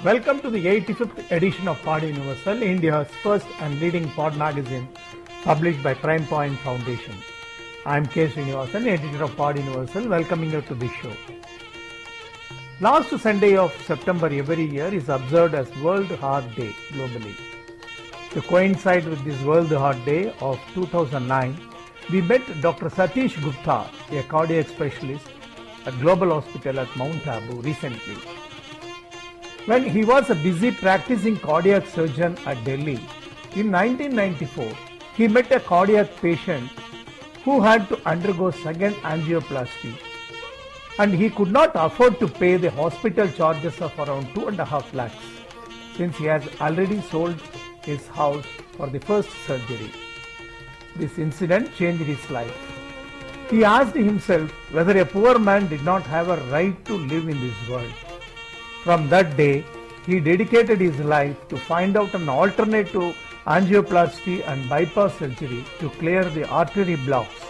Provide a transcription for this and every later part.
Welcome to the 85th edition of Pod Universal, India's first and leading pod magazine published by Prime Point Foundation. I am K. Srinivasan, editor of Pod Universal, welcoming you to this show. Last Sunday of September every year is observed as World Heart Day globally. To coincide with this World Heart Day of 2009, we met Dr. Satish Gupta, a cardiac specialist at Global Hospital at Mount Abu recently. When he was a busy practicing cardiac surgeon at Delhi, in 1994, he met a cardiac patient who had to undergo second angioplasty, and he could not afford to pay the hospital charges of around 2.5 lakhs since he has already sold his house for the first surgery. This incident changed his life. He asked himself whether a poor man did not have a right to live in this world. From that day, he dedicated his life to find out an alternate to angioplasty and bypass surgery to clear the artery blocks.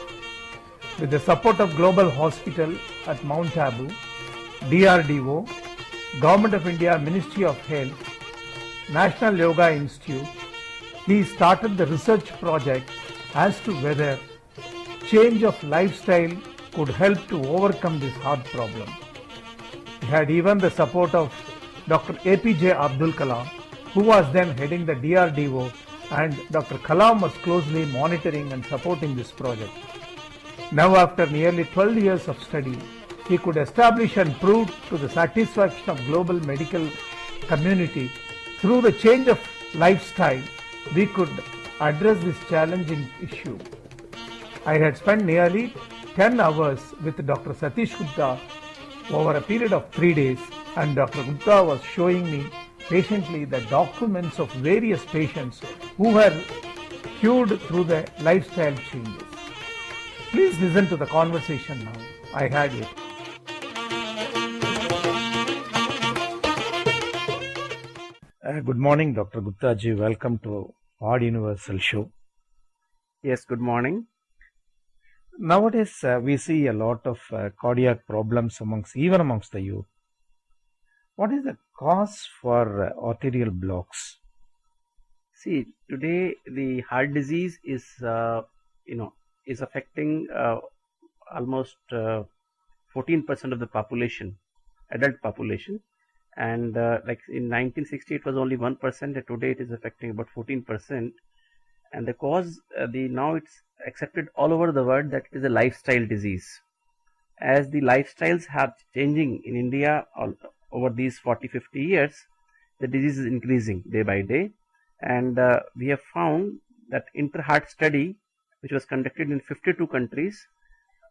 With the support of Global Hospital at Mount Abu, DRDO, Government of India Ministry of Health, National Yoga Institute, he started the research project as to whether change of lifestyle could help to overcome this heart problem. He had even the support of Dr. APJ Abdul Kalam, who was then heading the DRDO, and Dr. Kalam was closely monitoring and supporting this project. Now, after nearly 12 years of study, he could establish and prove to the satisfaction of global medical community through the change of lifestyle, we could address this challenging issue. I had spent nearly 10 hours with Dr. Satish Gupta over a period of 3 days, and Dr. Gupta was showing me patiently the documents of various patients who were cured through the lifestyle changes. Please listen to the conversation now. I had it. Good morning, Dr. Gupta ji. Welcome to Pod Universal Show. Yes, good morning. Nowadays, we see a lot of cardiac problems even amongst the youth. What is the cause for arterial blocks? See, today the heart disease is affecting almost 14% of the population, adult population, and like in 1960 it was only 1%, and today it is affecting about 14%. And the cause, now it's accepted all over the world that it is a lifestyle disease. As the lifestyles are changing in India over these 40-50 years, the disease is increasing day by day. And we have found that inter-heart study, which was conducted in 52 countries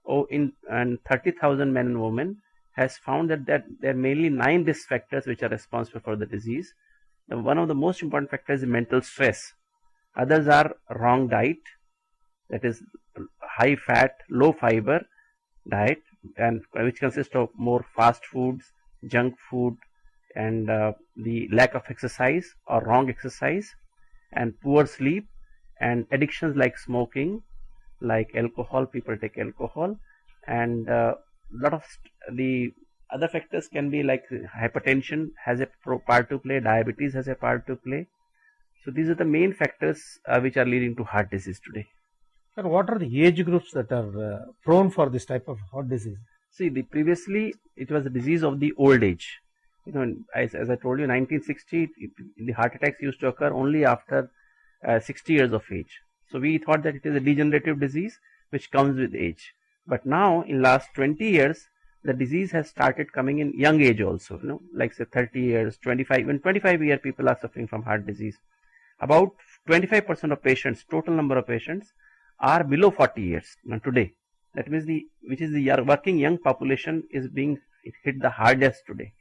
and 30,000 men and women, has found that there are mainly 9 risk factors which are responsible for the disease. Now, one of the most important factors is mental stress. Others are wrong diet, that is high fat, low fiber diet, and which consists of more fast foods, junk food, and the lack of exercise or wrong exercise, and poor sleep, and addictions like smoking, like alcohol. People take alcohol, and lot of the other factors can be like hypertension has a part to play, diabetes has a part to play. So these are the main factors which are leading to heart disease today. And what are the age groups that are prone for this type of heart disease? See, previously it was a disease of the old age. As I told you, 1960 the heart attacks used to occur only after 60 years of age. So we thought that it is a degenerative disease which comes with age. But now in last 20 years, the disease has started coming in young age also. Like say 30 years, 25, even 25-year people are suffering from heart disease. About 25% of patients, total number of patients, are below 40 years now today. That means the working young population is being hit the hardest today.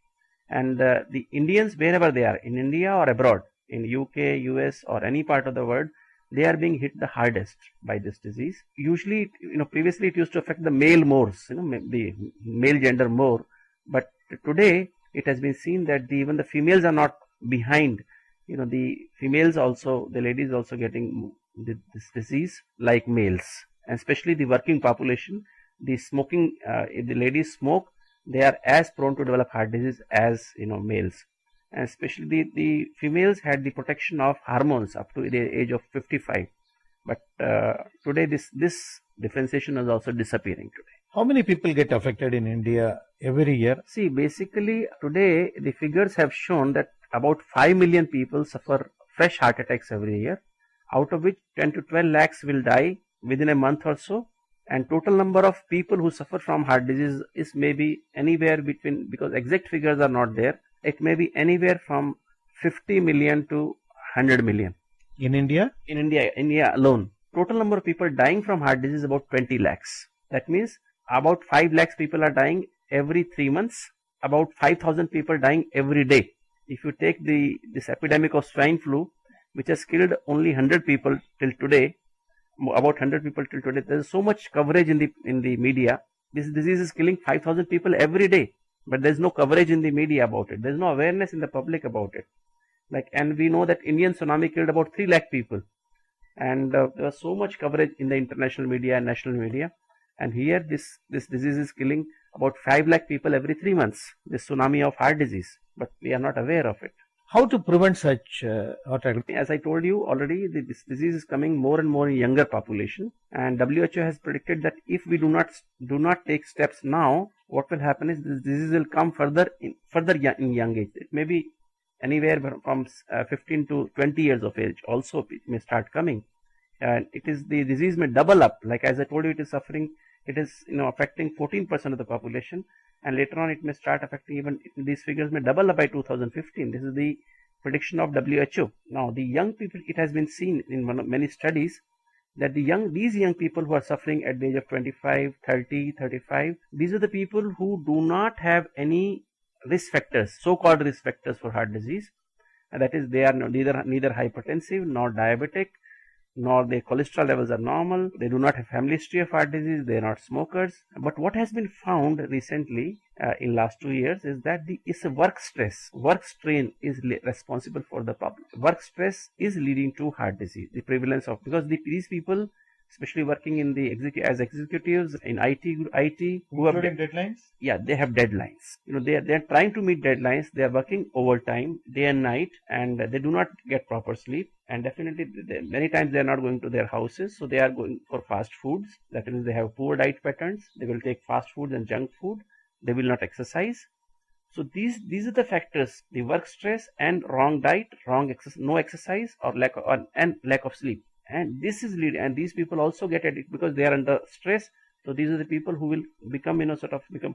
And the Indians, wherever they are, in India or abroad, in UK, US or any part of the world, they are being hit the hardest by this disease. Usually, previously it used to affect the male more, the male gender more. But today it has been seen that even the females are not behind. The females also, the ladies also getting this disease like males, and especially the working population. The smoking, if the ladies smoke, they are as prone to develop heart disease as males. and especially the females had the protection of hormones up to the age of 55. But today this differentiation is also disappearing today. How many people get affected in India every year? See, basically today the figures have shown that about 5 million people suffer fresh heart attacks every year, out of which 10 to 12 lakhs will die within a month or so, and total number of people who suffer from heart disease is maybe anywhere between, because exact figures are not there, it may be anywhere from 50 million to 100 million. In India? In India alone, total number of people dying from heart disease is about 20 lakhs. That means about 5 lakhs people are dying every 3 months, about 5,000 people dying every day. If you take this epidemic of swine flu, which has killed only 100 people till today, about 100 people till today, there is so much coverage in the media. This disease is killing 5,000 people every day, but there is no coverage in the media about it. There is no awareness in the public about it. And we know that Indian tsunami killed about 3 lakh people, and there was so much coverage in the international media and national media. And here this disease is killing about 5 lakh people every 3 months. This tsunami of heart disease, but we are not aware of it. How to prevent such heart attack? As I told you already, this disease is coming more and more in younger population, and WHO has predicted that if we do not take steps now, what will happen is this disease will come further in young age. It may be anywhere from 15 to 20 years of age. Also, it may start coming, and the disease may double up. Like as I told you, it is affecting 14% of the population. And later on, it may start affecting even, these figures may double up by 2015. This is the prediction of WHO. Now, the young people, it has been seen in many studies that these young people who are suffering at the age of 25, 30, 35, these are the people who do not have any risk factors, so-called risk factors for heart disease. And that is, they are neither hypertensive nor diabetic, nor their cholesterol levels are normal. They do not have family history of heart disease. They are not smokers. But what has been found recently in last 2 years is that it's a work stress. Work strain is responsible for the problem. Work stress is leading to heart disease. The prevalence of, because these people, especially working in as executives in IT who have deadlines? Yeah, they have deadlines. They are trying to meet deadlines. They are working overtime day and night, and they do not get proper sleep. And definitely, many times they are not going to their houses, so they are going for fast foods. That means they have poor diet patterns. They will take fast foods and junk food. They will not exercise. So these are the factors: the work stress and wrong diet, no exercise, or lack of sleep. And this is leading, and these people also get addicted because they are under stress. So these are the people who will become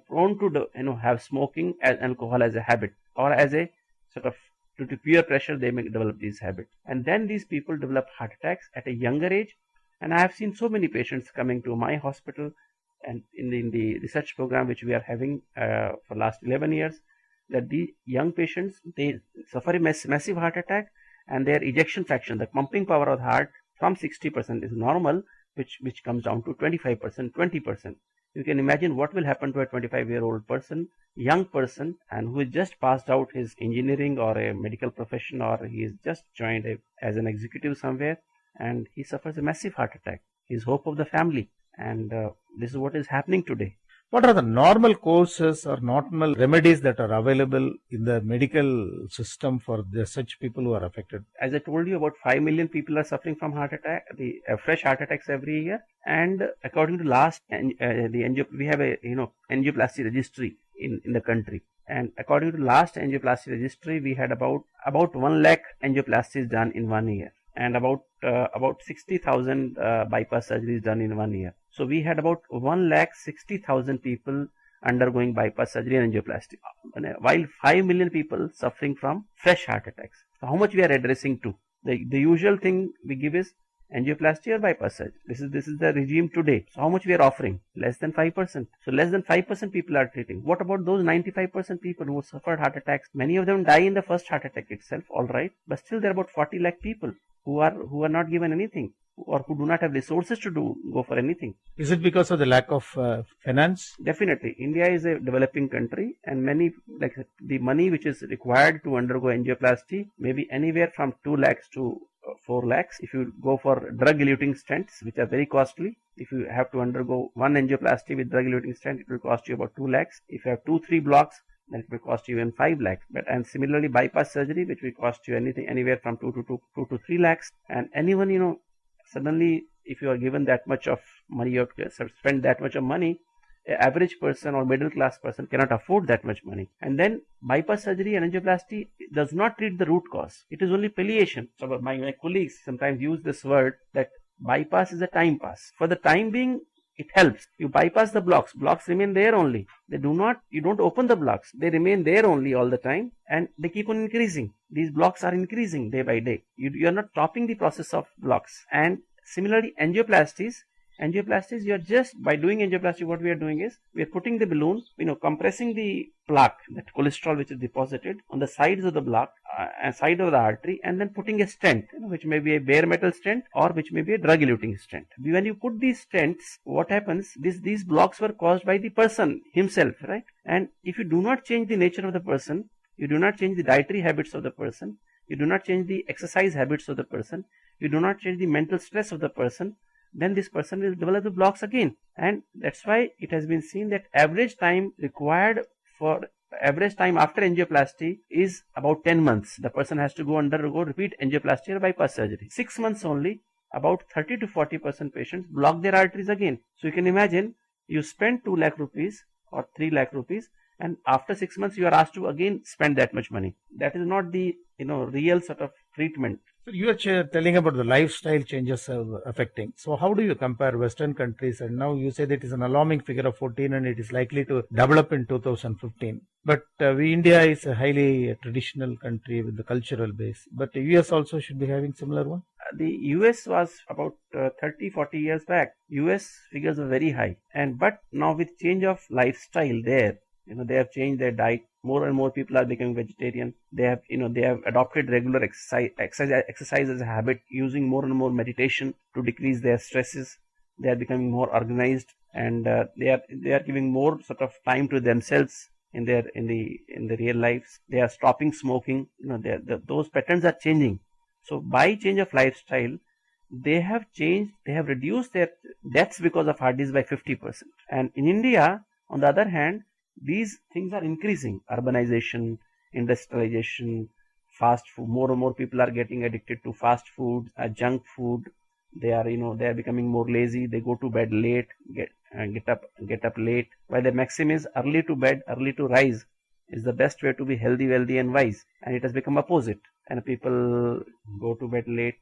prone to have smoking as alcohol as a habit, or as a sort of due to peer pressure they may develop these habits. And then these people develop heart attacks at a younger age. And I have seen so many patients coming to my hospital and in the research program which we are having for last 11 years, that the young patients, they suffer a massive heart attack, and their ejection fraction, the pumping power of the heart, from 60% is normal, which comes down to 25%, 20%. You can imagine what will happen to a 25-year-old person, young person, and who has just passed out his engineering or a medical profession, or he is just joined as an executive somewhere, and he suffers a massive heart attack. He is hope of the family, and this is what is happening today. What are the normal courses or normal remedies that are available in the medical system for such people who are affected? As I told you, about 5 million people are suffering from heart attack, fresh heart attacks every year. And according to last, we have a angioplasty registry in the country. And according to last angioplasty registry, we had about 1 lakh angioplasties done in 1 year, and about 60,000 bypass surgeries done in 1 year. So we had about 1,60,000 people undergoing bypass surgery and angioplasty, while 5 million people suffering from fresh heart attacks. So how much we are addressing to? The usual thing we give is angioplasty or bypass surgery. This is the regime today. So how much we are offering? Less than 5%. So less than 5% people are treating. What about those 95% people who suffered heart attacks? Many of them die in the first heart attack itself, all right, but still there are about 40 lakh people who are not given anything, or who do not have resources to go for anything. Is it because of the lack of finance? Definitely. India is a developing country, and the money which is required to undergo angioplasty may be anywhere from 2 lakhs to 4 lakhs. If you go for drug-eluting stents, which are very costly, if you have to undergo one angioplasty with drug-eluting stent, it will cost you about 2 lakhs. If you have 2-3 blocks, then it will cost you even 5 lakhs. And similarly, bypass surgery, which will cost you anywhere from 2 to 3 lakhs. And anyone, suddenly, if you are given that much of money, you have to spend that much of money. An average person or middle class person cannot afford that much money. And then bypass surgery and angioplasty does not treat the root cause. It is only palliation. So my colleagues sometimes use this word that bypass is a time pass. For the time being, it helps. You bypass the blocks. Blocks remain there only. You don't open the blocks. They remain there only all the time, and they keep on increasing. These blocks are increasing day by day. You are not stopping the process of blocks. And similarly, angioplasties, you are just, by doing angioplasty, what we are doing is, we are putting the balloon, compressing the plaque, that cholesterol which is deposited on the sides of the block, and side of the artery, and then putting a stent, which may be a bare metal stent or which may be a drug-eluting stent. When you put these stents, what happens, these blocks were caused by the person himself, right? And if you do not change the nature of the person, you do not change the dietary habits of the person, you do not change the exercise habits of the person, you do not change the mental stress of the person, then this person will develop the blocks again. And that's why it has been seen that average time after angioplasty is about 10 months. The person has to undergo repeat angioplasty or bypass surgery. 6 months only, about 30 to 40% patients block their arteries again. So you can imagine, you spend 2 lakh rupees or 3 lakh rupees, and after 6 months you are asked to again spend that much money. That is not the real sort of treatment. So you are telling about the lifestyle changes affecting. So how do you compare Western countries? And now you say that it is an alarming figure of 14 and it is likely to develop in 2015. But India is a highly traditional country with the cultural base. But the US also should be having similar one? The US was about 30-40 years back. US figures are very high. But now with change of lifestyle there, they have changed their diet. More and more people are becoming vegetarian. They have adopted regular exercise as a habit, using more and more meditation to decrease their stresses. They are becoming more organized, and they are giving more sort of time to themselves in the real lives. They are stopping smoking. Those patterns are changing. So by change of lifestyle, they have reduced their deaths because of heart disease by 50%. And in India, on the other hand, these things are increasing. Urbanization, industrialization, fast food. More and more people are getting addicted to fast food, junk food. They are becoming more lazy. They go to bed late, get up late. While the maxim is early to bed, early to rise is the best way to be healthy, wealthy, and wise. And it has become opposite. And people go to bed late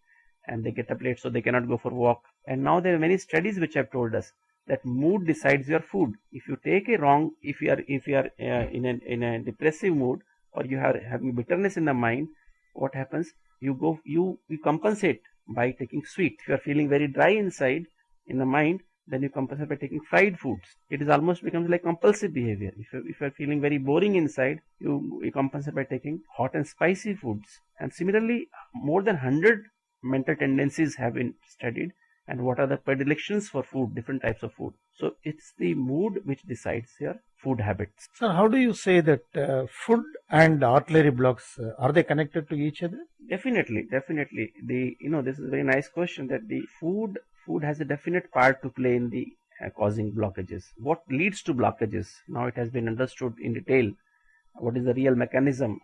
and they get up late, so they cannot go for walk. And now there are many studies which have told us that mood decides your food. If you take if you are in a depressive mood, or you are having bitterness in the mind, what happens? You compensate by taking sweet. If you are feeling very dry inside in the mind, then you compensate by taking fried foods. It is almost becomes like compulsive behavior. If you are feeling very boring inside, you compensate by taking hot and spicy foods. And similarly, more than 100 mental tendencies have been studied, and what are the predilections for food, different types of food. So it's the mood which decides your food habits. So how do you say that food and artery blocks, are they connected to each other? Definitely. This is a very nice question, that the food has a definite part to play in the causing blockages. What leads to blockages? Now it has been understood in detail what is the real mechanism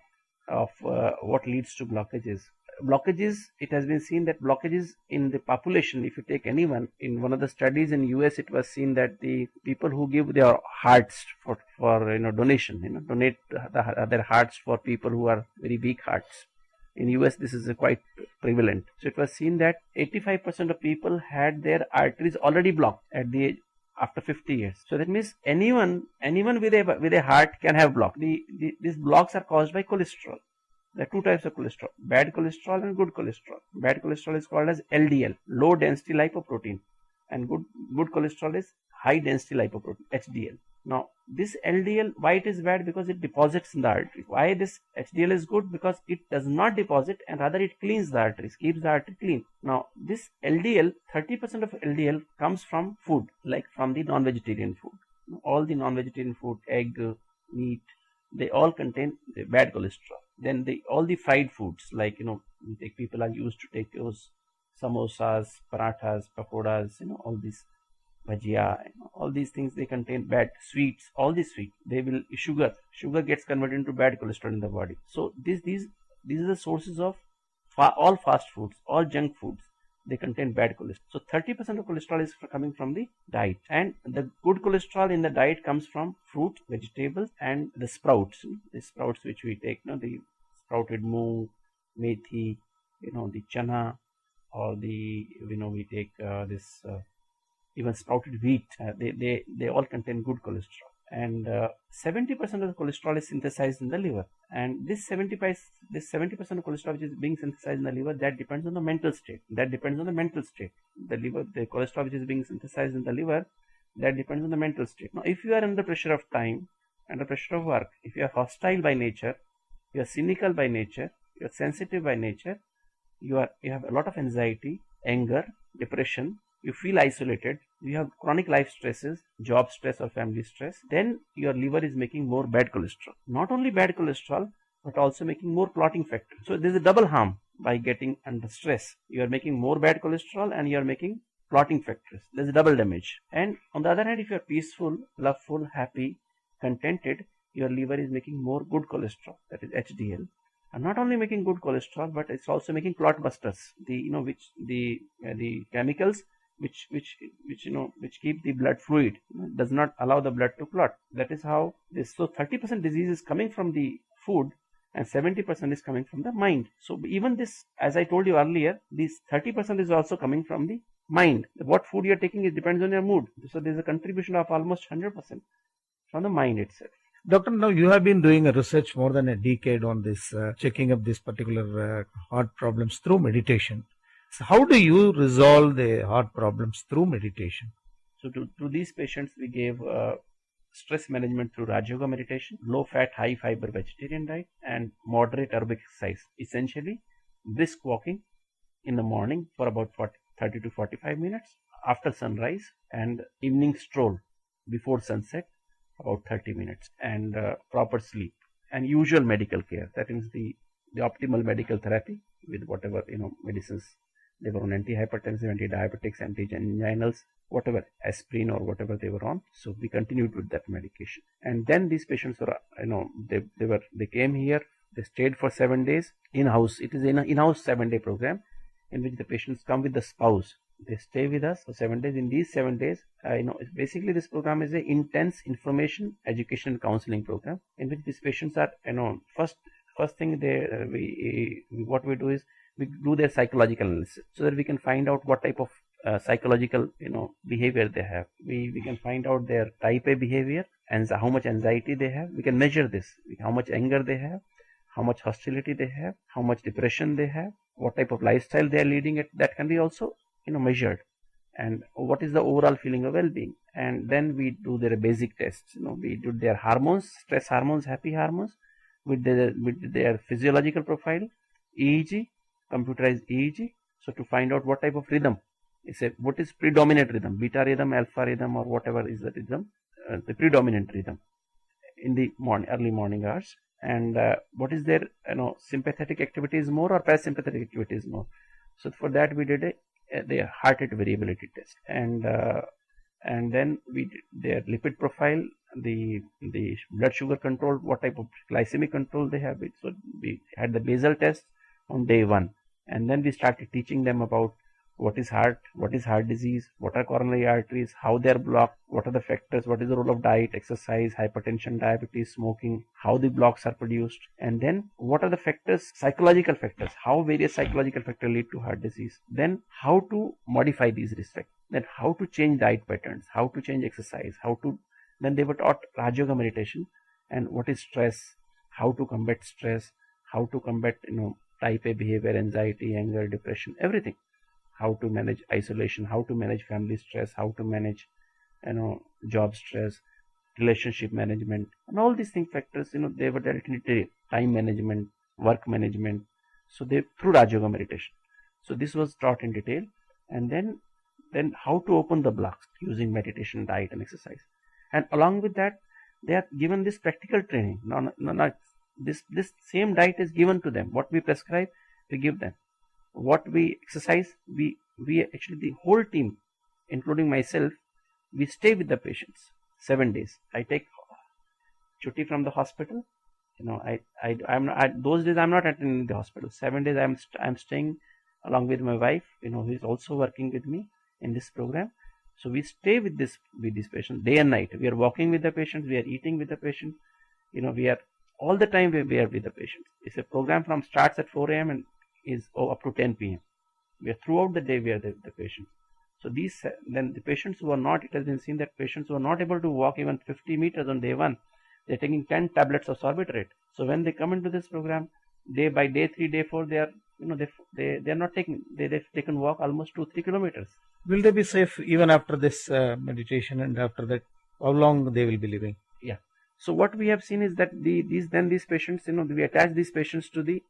of what leads to blockages. Blockages, it has been seen that blockages in the population, if you take anyone, in one of the studies in US, it was seen that the people who give their hearts for donation, donate their hearts for people who are very weak hearts. In US, this is quite prevalent. So it was seen that 85% of people had their arteries already blocked at the age after 50 years. So that means anyone with a heart can have block. These blocks are caused by cholesterol. There are two types of cholesterol, bad cholesterol and good cholesterol. Bad cholesterol is called as LDL, low density lipoprotein, and good cholesterol is high density lipoprotein, HDL. Now this LDL, why it is bad? Because it deposits in the artery. Why this HDL is good? Because it does not deposit, and rather it cleans the arteries, keeps the artery clean. Now this LDL, 30% of LDL comes from food, like from the non-vegetarian food. All the non-vegetarian food, egg, meat, they all contain the bad cholesterol. Then all the fried foods, like people are used to take those samosas, parathas, pakoras, all these bhajia, all these things, they contain bad sweets, all these sweets, they will, sugar gets converted into bad cholesterol in the body. So these are the sources of all fast foods, all junk foods, they contain bad cholesterol. So 30% of cholesterol is coming from the diet, and the good cholesterol in the diet comes from fruit, vegetables, and the sprouts, which we take, the sprouted moong, methi, the chana, or we take this even sprouted wheat. They all contain good cholesterol, and 70% of the cholesterol is synthesized in the liver. And this 70% of cholesterol which is being synthesized in the liver, that depends on the mental state. The liver, the cholesterol which is being synthesized in the liver, that depends on the mental state. Now, if you are under pressure of time, under pressure of work, if you are hostile by nature, you are cynical by nature, you are sensitive by nature, you have a lot of anxiety, anger, depression, you feel isolated, you have chronic life stresses, job stress or family stress, then your liver is making more bad cholesterol. Not only bad cholesterol, but also making more clotting factor. So there is a double harm by getting under stress. You are making more bad cholesterol and you are making clotting factors. There is a double damage. And on the other hand, if you are peaceful, loveful, happy, contented, your liver is making more good cholesterol, that is HDL. And not only making good cholesterol, but it's also making clot busters. The chemicals which keep the blood fluid, does not allow the blood to clot. That is how this. So 30% disease is coming from the food, and 70% is coming from the mind. So even this, as I told you earlier, this 30% is also coming from the mind. What food you are taking, it depends on your mood. So there is a contribution of almost 100% from the mind itself. Doctor, now you have been doing a research more than a decade on this, checking up this particular heart problems through meditation. So how do you resolve the heart problems through meditation? So to these patients, we gave stress management through Raj Yoga meditation, low fat, high fiber vegetarian diet, and moderate aerobic exercise. Essentially, brisk walking in the morning for about 30 to 45 minutes, after sunrise, and evening stroll before sunset, about 30 minutes, and proper sleep, and usual medical care. That is the optimal medical therapy with whatever medicines they were on, antihypertensive, antidiabetics, antiginginals, whatever, aspirin or whatever they were on. So we continued with that medication. And then these patients were, they came here, they stayed for 7 days in-house. It is an in-house 7-day program in which the patients come with the spouse. They stay with us for 7 days. In these 7 days, basically this program is an intense information, education, and counseling program in which these patients are, first thing what we do is we do their psychological analysis so that we can find out what type of psychological behavior they have. We can find out their type A behavior and how much anxiety they have. We can measure this, how much anger they have, how much hostility they have, how much depression they have, what type of lifestyle they are leading. That can be also measured, and what is the overall feeling of well-being. And then we do their basic tests. We do their hormones, stress hormones, happy hormones, with their physiological profile, EEG, computerized EEG. So to find out what type of rhythm, what is predominant rhythm, beta rhythm, alpha rhythm, or whatever is the rhythm, the predominant rhythm in the early morning hours, and what is their sympathetic activity is more or parasympathetic activity is more. So for that we did their heart rate variability test, and then we did their lipid profile, the blood sugar control, what type of glycemic control they have. So we had the basal test on day 1, and then we started teaching them about what is heart disease, what are coronary arteries, how they are blocked, what are the factors, what is the role of diet, exercise, hypertension, diabetes, smoking, how the blocks are produced, and then what are the factors, psychological factors, how various psychological factors lead to heart disease, then how to modify these risk factors, then how to change diet patterns, how to change exercise, then they were taught Raj Yoga meditation, and what is stress, how to combat stress, how to combat type A behavior, anxiety, anger, depression, everything. How to manage isolation, how to manage family stress, how to manage job stress, relationship management, and all these factors they were directly time management, work management. So they through Raj Yoga meditation. So this was taught in detail, and then how to open the blocks using meditation, diet, and exercise. And along with that, they are given this practical training. This same diet is given to them. What we prescribe, we give them. What we exercise, we actually, the whole team, including myself, we stay with the patients 7 days. I take chutti from the hospital. Those days I'm not attending the hospital. 7 days I'm staying along with my wife, who is also working with me in this program. So we stay with these patients day and night. We are walking with the patients. We are eating with the patient. We are all the time we are with the patients. It's a program from starts at 4 a.m. and is up to 10 p.m. We are throughout the day we are the patients. So then the patients who are not, it has been seen that patients who are not able to walk even 50 meters on day 1, they're taking 10 tablets of sorbitrate. So when they come into this program, by day 3, day 4, they are they're not taking, they can walk almost 2-3 kilometers. Will they be safe even after this meditation, and after that, how long they will be living? Yeah. So what we have seen is that these patients, we attach these patients to the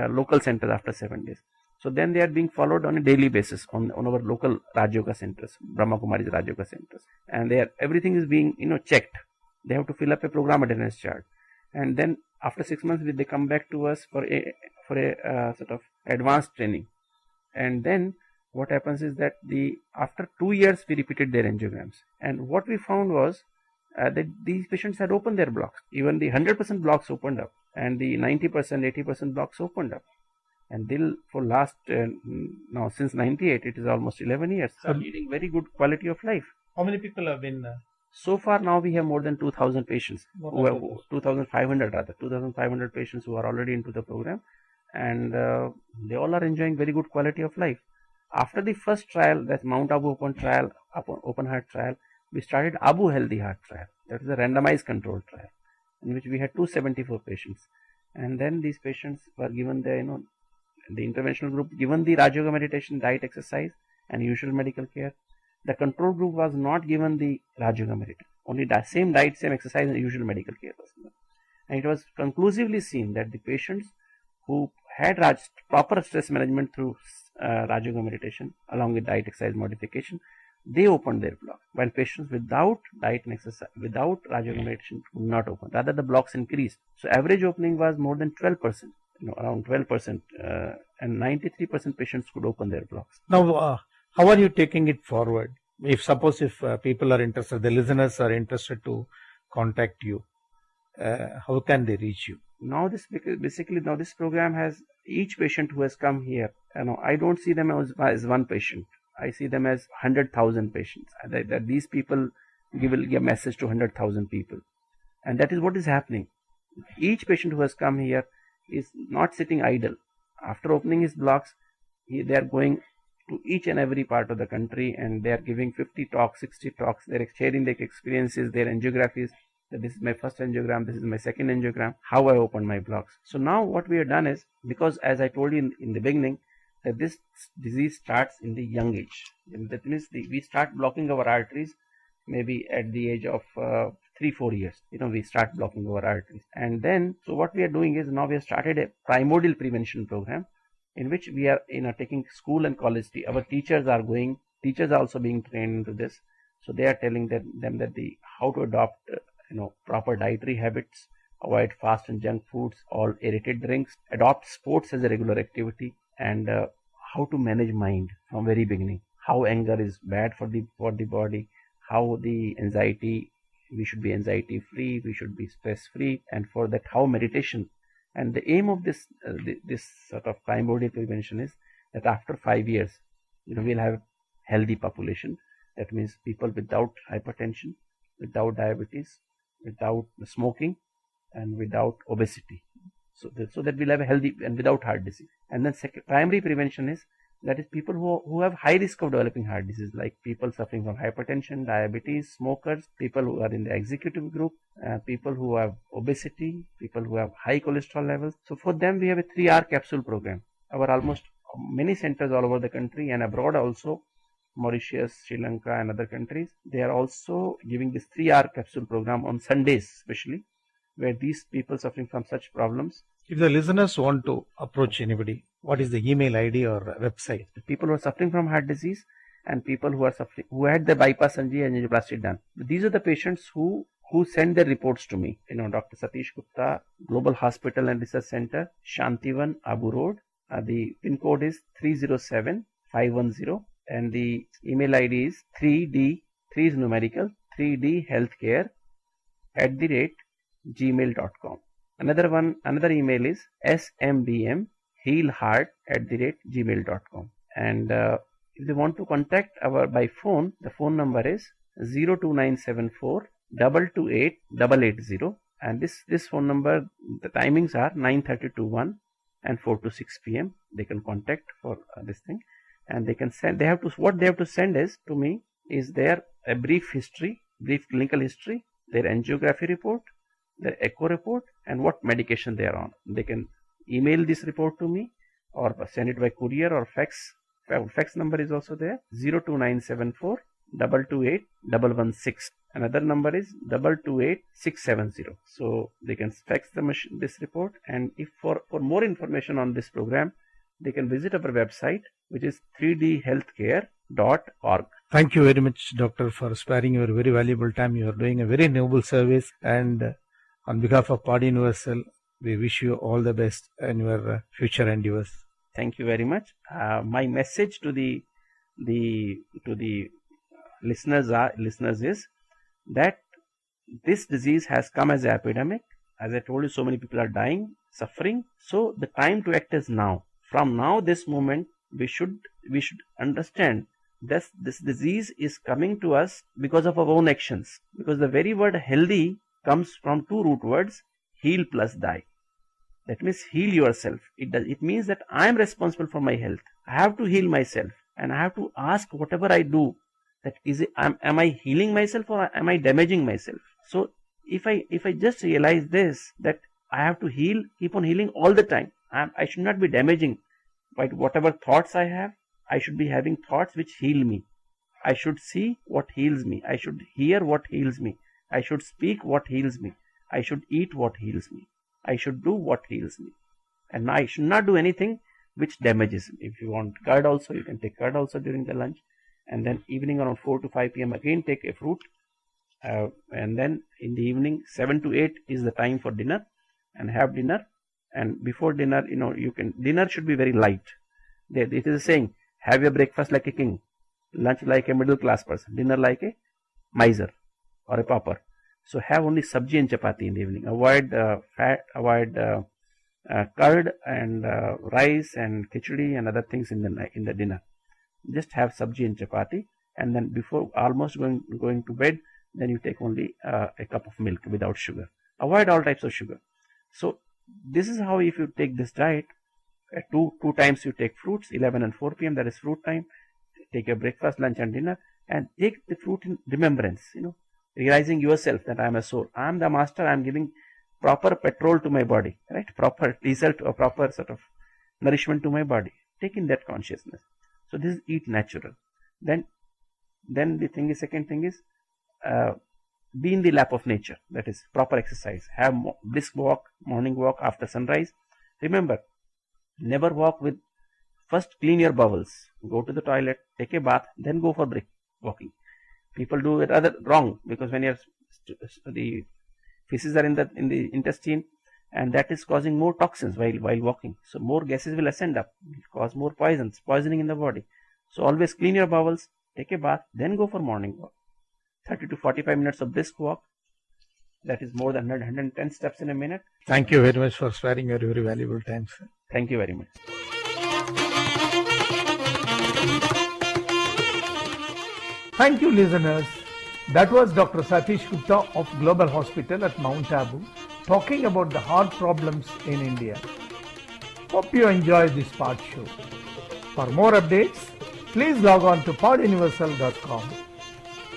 local centers after 7 days. So then they are being followed on a daily basis on our local Raj Yoga centers, Brahma Kumari's Raj Yoga centers, and everything is being checked. They have to fill up a program attendance chart, and then after 6 months they come back to us for a sort of advanced training. And then what happens is that after 2 years we repeated their angiograms, and what we found was that these patients had opened their blocks. Even the 100% blocks opened up, and the 90%, 80% blocks opened up. And for last now since 98, it is almost 11 years, are leading very good quality of life. How many people have been? So far now we have more than 2,000 patients, 2,500 patients who are already into the program, and they all are enjoying very good quality of life. After the first trial, that's Mount Abu open heart trial, we started Abu Healthy Heart trial. That is a randomized controlled trial in which we had 274 patients, and then these patients were given the interventional group given the Raj Yoga meditation, diet, exercise, and usual medical care. The control group was not given the Raj Yoga meditation, only the same diet, same exercise, and usual medical care was given. And it was conclusively seen that the patients who had proper stress management through Raj Yoga meditation along with diet, exercise modification, they opened their block, while patients without diet and exercise, without Raj Yoga meditation, could not open. Rather, the blocks increased. So average opening was more than 12%. Around 12%, and 93% patients could open their blocks. Now, how are you taking it forward? If people are interested, the listeners are interested to contact you, how can they reach you? Now this program has each patient who has come here. I don't see them as one patient. I see them as 100,000 patients. That these people will give a message to 100,000 people, and that is what is happening. Each patient who has come here is not sitting idle. After opening his blocks, they are going to each and every part of the country, and they are giving 50 talks, 60 talks. They are sharing their experiences, their angiographies. That this is my first angiogram, this is my second angiogram, how I opened my blocks. So now what we have done is, because as I told you in the beginning, that this disease starts in the young age. That means we start blocking our arteries maybe at the age of 3-4 years. We start blocking our arteries, and then so what we are doing is, now we have started a primordial prevention program in which we are taking school and college. Our teachers are also being trained into this. So they are telling them that how to adopt proper dietary habits, avoid fast and junk foods, all aerated drinks, adopt sports as a regular activity, and how to manage mind from very beginning. How anger is bad for the body, how the anxiety, we should be anxiety free, we should be stress free, and for that how meditation. And the aim of this sort of primordial prevention is that after 5 years, we'll have healthy population. That means people without hypertension, without diabetes, without smoking, and without obesity. So that we'll have a healthy and without heart disease. And then primary prevention is, that is people who have high risk of developing heart disease, like people suffering from hypertension, diabetes, smokers, people who are in the executive group, people who have obesity, people who have high cholesterol levels. So for them we have a 3R capsule program. Our almost many centers all over the country and abroad also, Mauritius, Sri Lanka and other countries, they are also giving this 3R capsule program on Sundays especially, where these people suffering from such problems. If the listeners want to approach anybody, what is the email ID or website? People who are suffering from heart disease and people who had the bypass and angioplasty done. These are the patients who send their reports to me. Dr. Satish Gupta, Global Hospital and Research Center, Shantivan, Abu Road. The pin code is 307510, and the email ID is 3d3 3 is numerical, 3dhealthcare@gmail.com. Another email is smbmhealheart@gmail.com. And if they want to contact by phone, the phone number is 02974 228 880. And this phone number, the timings are 9:30 to 1 and 4 to 6 p.m. They can contact for this thing, and they can send. What they have to send to me is their a brief clinical history, their angiography report, their echo report, and what medication they are on. They can email this report to me or send it by courier or fax. Fax number is also there, 02974 228 116. Another number is 228 670. So they can fax this report, and if for more information on this program, they can visit our website, which is 3dhealthcare.org. Thank you very much, Doctor, for sparing your very valuable time. You are doing a very noble service, and on behalf of Pod Universal, we wish you all the best in your future endeavors. Thank you very much. My message to the listeners is that this disease has come as an epidemic. As I told you, so many people are dying, suffering. So the time to act is now. From now, this moment, we should understand that this disease is coming to us because of our own actions. Because the very word healthy comes from two root words, heal plus die. That means heal yourself. It means that I am responsible for my health. I have to heal myself, and I have to ask whatever I do, that am I healing myself or am I damaging myself? So if I just realize this, that I have to keep on healing all the time. I should not be damaging. Right? Whatever thoughts I have, I should be having thoughts which heal me. I should see what heals me. I should hear what heals me. I should speak what heals me. I should eat what heals me. I should do what heals me. And I should not do anything which damages me. If you want curd also, you can take curd also during the lunch. And then evening around 4 to 5 p.m. again take a fruit. And then in the evening 7 to 8 is the time for dinner, and have dinner. And before dinner, dinner should be very light. It is a saying, have your breakfast like a king, lunch like a middle class person, dinner like a miser or a pauper. So have only sabji and chapati in the evening. Avoid fat, avoid curd and rice and khichdi and other things in the dinner. Just have sabji and chapati, and then before almost going to bed, then you take only a cup of milk without sugar. Avoid all types of sugar. So this is how, if you take this diet, two times you take fruits, 11 and 4 p.m. that is fruit time. Take your breakfast, lunch and dinner, and take the fruit in remembrance, realizing yourself that I am a soul. I am the master. I am giving proper petrol to my body, right? Proper diesel or proper sort of nourishment to my body. Take in that consciousness. So this is eat natural. Then the second thing is be in the lap of nature. That is proper exercise. Have brisk walk, morning walk after sunrise. Remember, never walk with. First clean your bowels. Go to the toilet, take a bath, then go for walking. People do it wrong, because when the feces are in the intestine, and that is causing more toxins while walking. So more gases will ascend up, cause more poisoning in the body. So always clean your bowels, take a bath, then go for morning walk. 30 to 45 minutes of brisk walk. That is more than 110 steps in a minute. Thank you very much for sparing your very valuable time, sir. Thank you very much. Thank you, listeners. That was Dr. Satish Gupta of Global Hospital at Mount Abu talking about the heart problems in India. Hope you enjoyed this part show. For more updates, please log on to poduniversal.com.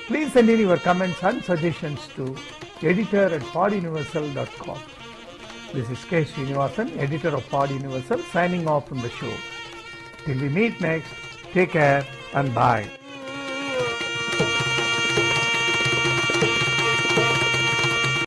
Please send in your comments and suggestions to editor@poduniversal.com. This is K. Srinivasan, editor of Pod Universal, signing off from the show. Till we meet next, take care and bye.